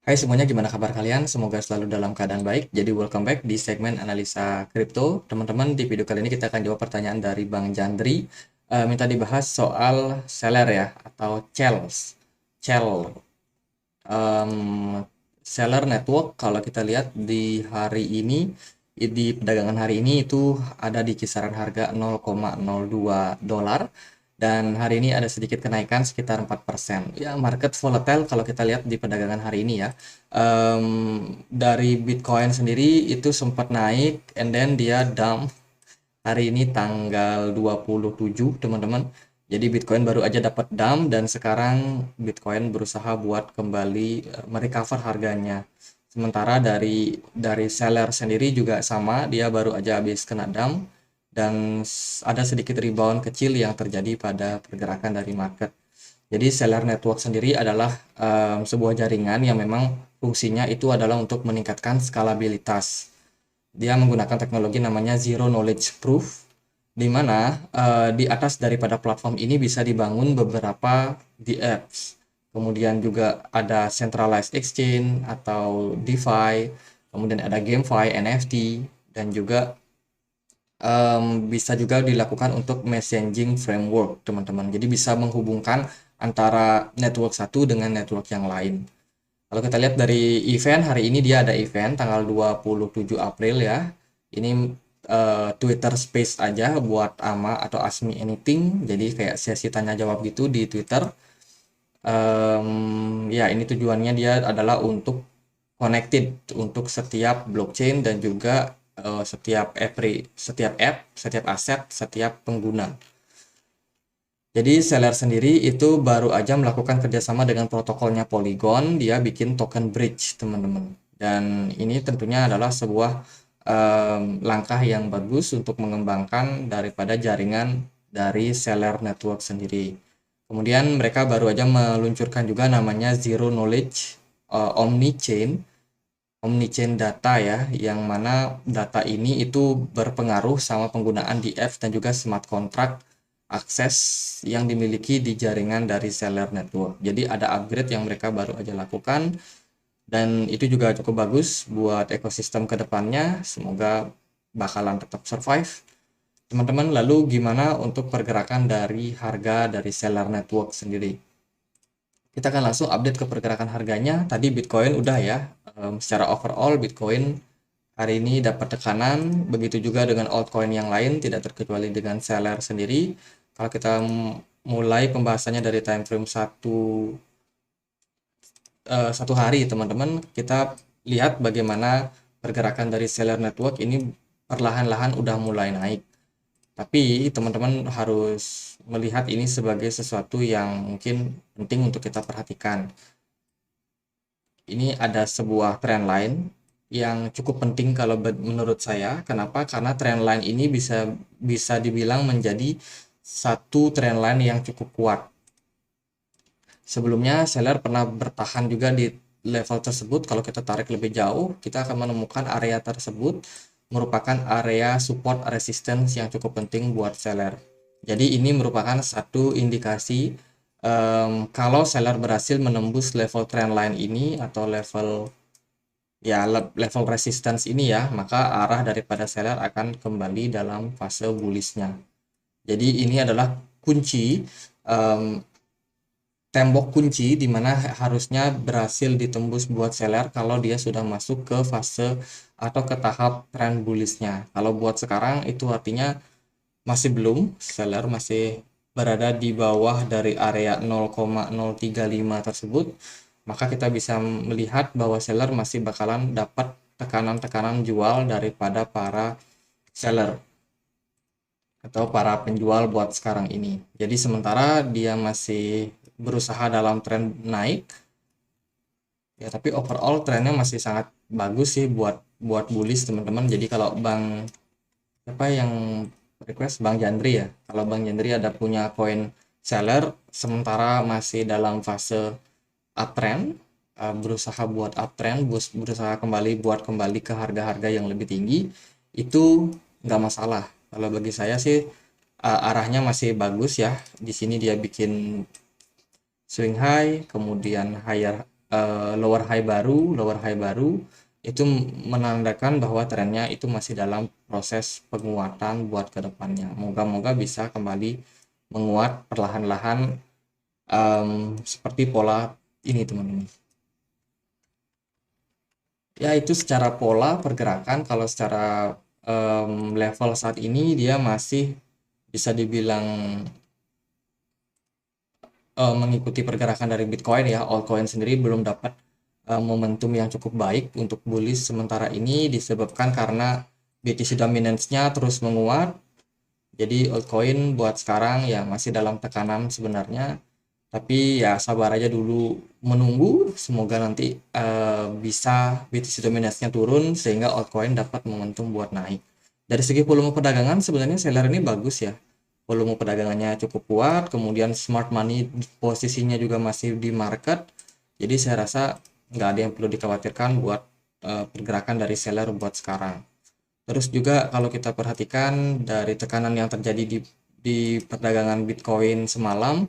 Hai semuanya, gimana kabar kalian? Semoga selalu dalam keadaan baik. Jadi welcome back di segmen analisa kripto. Teman-teman, di video kali ini kita akan jawab pertanyaan dari Bang Jandri. Minta dibahas soal seller ya, atau CELS. CEL. Em, Seller network, kalau kita lihat di hari ini, di perdagangan hari ini itu ada di kisaran harga 0,02 dolar. Dan hari ini ada sedikit kenaikan sekitar 4%. Ya, market volatile kalau kita lihat di perdagangan hari ini ya. Dari Bitcoin sendiri itu sempat naik, and then dia dump hari ini tanggal 27, teman-teman. Jadi Bitcoin baru aja dapat dump dan sekarang Bitcoin berusaha buat kembali merecover harganya. Sementara dari seller sendiri juga sama, dia baru aja habis kena dump dan ada sedikit rebound kecil yang terjadi pada pergerakan dari market. Jadi seller network sendiri adalah sebuah jaringan yang memang fungsinya itu adalah untuk meningkatkan skalabilitas. Dia menggunakan teknologi namanya Zero Knowledge Proof, di mana di atas daripada platform ini bisa dibangun beberapa DApps. Kemudian juga ada centralized exchange atau DeFi, kemudian ada GameFi, NFT, dan juga bisa juga dilakukan untuk messaging framework, teman-teman. Jadi bisa menghubungkan antara network satu dengan network yang lain. Kalau kita lihat dari event, hari ini dia ada event tanggal 27 April ya. Ini Twitter Space aja buat AMA atau Ask Me Anything. Jadi kayak sesi tanya jawab gitu di Twitter. Ya, ini tujuannya dia adalah untuk connected untuk setiap blockchain dan juga setiap app, setiap aset, setiap pengguna. Jadi seller sendiri itu baru aja melakukan kerjasama dengan protokolnya Polygon, dia bikin token bridge, teman-teman. Dan ini tentunya adalah sebuah langkah yang bagus untuk mengembangkan daripada jaringan dari seller network sendiri. Kemudian mereka baru aja meluncurkan juga namanya Zero Knowledge Omni-Chain, Omni-Chain data ya, yang mana data ini itu berpengaruh sama penggunaan DF dan juga smart contract akses yang dimiliki di jaringan dari seller network. Jadi ada upgrade yang mereka baru aja lakukan dan itu juga cukup bagus buat ekosistem kedepannya. Semoga bakalan tetap survive. Teman-teman, lalu gimana untuk pergerakan dari harga dari seller network sendiri? Kita akan langsung update ke pergerakan harganya. Tadi Bitcoin udah ya. Secara overall Bitcoin hari ini dapat tekanan, begitu juga dengan altcoin yang lain, tidak terkecuali dengan seller sendiri. Kalau kita mulai pembahasannya dari time frame satu hari, teman-teman, kita lihat bagaimana pergerakan dari seller network ini perlahan-lahan udah mulai naik. Tapi teman-teman harus melihat ini sebagai sesuatu yang mungkin penting untuk kita perhatikan. Ini ada sebuah trend line yang cukup penting kalau menurut saya. Kenapa? Karena trend line ini bisa dibilang menjadi satu trend line yang cukup kuat. Sebelumnya seller pernah bertahan juga di level tersebut. Kalau kita tarik lebih jauh, kita akan menemukan area tersebut merupakan area support resistance yang cukup penting buat seller. Jadi ini merupakan satu indikasi kalau seller berhasil menembus level trendline ini atau level resistance ini ya, maka arah daripada seller akan kembali dalam fase bullishnya. Jadi ini adalah kunci, um, tembok kunci di mana harusnya berhasil ditembus buat seller kalau dia sudah masuk ke fase atau ke tahap trend bullishnya. Kalau buat sekarang itu artinya masih belum, seller masih berada di bawah dari area 0,035 tersebut, maka kita bisa melihat bahwa seller masih bakalan dapat tekanan-tekanan jual daripada para seller atau para penjual buat sekarang ini. Jadi sementara dia masih berusaha dalam tren naik, ya tapi overall trennya masih sangat bagus sih buat buat bullish, teman-teman. Jadi kalau apa yang request Bang Jandri ya, kalau Bang Jandri ada punya koin seller sementara masih dalam fase uptrend, berusaha buat uptrend, berusaha buat kembali ke harga-harga yang lebih tinggi, itu nggak masalah. Kalau bagi saya sih arahnya masih bagus ya. Di sini dia bikin swing high, kemudian higher lower high baru itu menandakan bahwa trennya itu masih dalam proses penguatan buat ke depannya. Moga-moga bisa kembali menguat perlahan-lahan seperti pola ini teman-teman. Ya itu secara pola pergerakan, kalau secara level saat ini dia masih bisa dibilang mengikuti pergerakan dari Bitcoin ya. Altcoin sendiri belum dapat momentum yang cukup baik untuk bullish sementara ini, disebabkan karena BTC dominance-nya terus menguat. Jadi altcoin buat sekarang ya masih dalam tekanan sebenarnya, tapi ya sabar aja dulu, menunggu semoga nanti bisa BTC dominance-nya turun sehingga altcoin dapat momentum buat naik. Dari segi volume perdagangan sebenarnya seller ini bagus ya, volume perdagangannya cukup kuat, kemudian smart money posisinya juga masih di market, jadi saya rasa nggak ada yang perlu dikhawatirkan buat pergerakan dari seller buat sekarang. Terus juga kalau kita perhatikan dari tekanan yang terjadi di perdagangan Bitcoin semalam,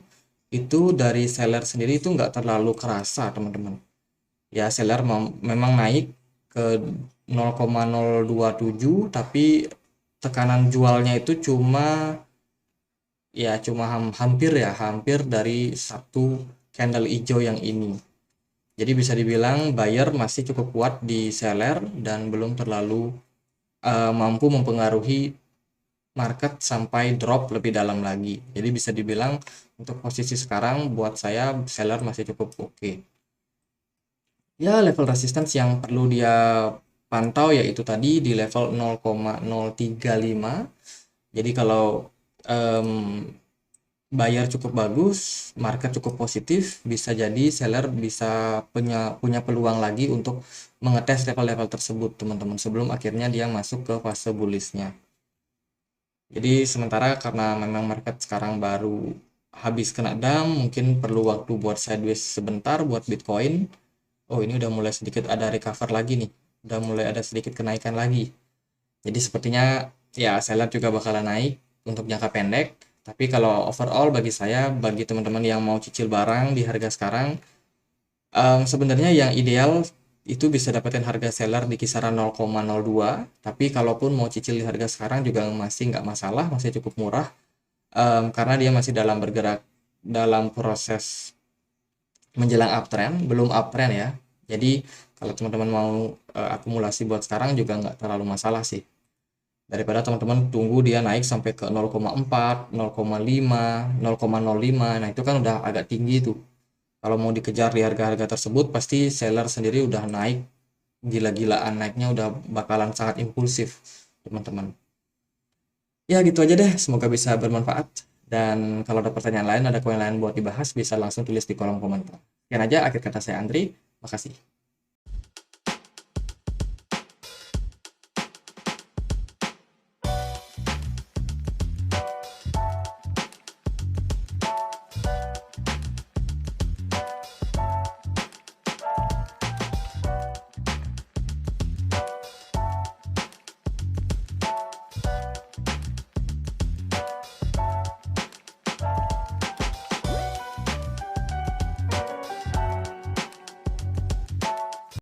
itu dari seller sendiri itu nggak terlalu kerasa teman-teman. Ya seller memang naik ke 0,027, tapi tekanan jualnya itu hampir dari satu candle hijau yang ini. Jadi bisa dibilang buyer masih cukup kuat di seller dan belum terlalu mampu mempengaruhi market sampai drop lebih dalam lagi. Jadi bisa dibilang untuk posisi sekarang buat saya seller masih cukup oke. Ya level resistance yang perlu dia pantau yaitu tadi di level 0,035. Jadi kalau buyer cukup bagus, market cukup positif, bisa jadi seller bisa punya peluang lagi untuk mengetes level-level tersebut teman-teman, sebelum akhirnya dia masuk ke fase bullishnya. Jadi sementara karena memang market sekarang baru habis kena dump, mungkin perlu waktu buat sideways sebentar buat Bitcoin. Oh ini udah mulai sedikit ada recover lagi nih, udah mulai ada sedikit kenaikan lagi. Jadi sepertinya ya seller juga bakalan naik untuk jangka pendek. Tapi kalau overall bagi saya, bagi teman-teman yang mau cicil barang di harga sekarang, sebenarnya yang ideal itu bisa dapetin harga seller di kisaran 0,02. Tapi kalaupun mau cicil di harga sekarang juga masih nggak masalah, masih cukup murah. Karena dia masih dalam bergerak dalam proses menjelang uptrend, belum uptrend ya. Jadi kalau teman-teman mau akumulasi buat sekarang juga nggak terlalu masalah sih. Daripada teman-teman tunggu dia naik sampai ke 0,4, 0,5, 0,05. Nah, itu kan udah agak tinggi tuh. Kalau mau dikejar di harga-harga tersebut, pasti seller sendiri udah naik gila-gilaan, naiknya udah bakalan sangat impulsif, teman-teman. Ya, gitu aja deh. Semoga bisa bermanfaat. Dan kalau ada pertanyaan lain, ada koin lain buat dibahas, bisa langsung tulis di kolom komentar. Sekian aja akhir kata saya Andri. Makasih.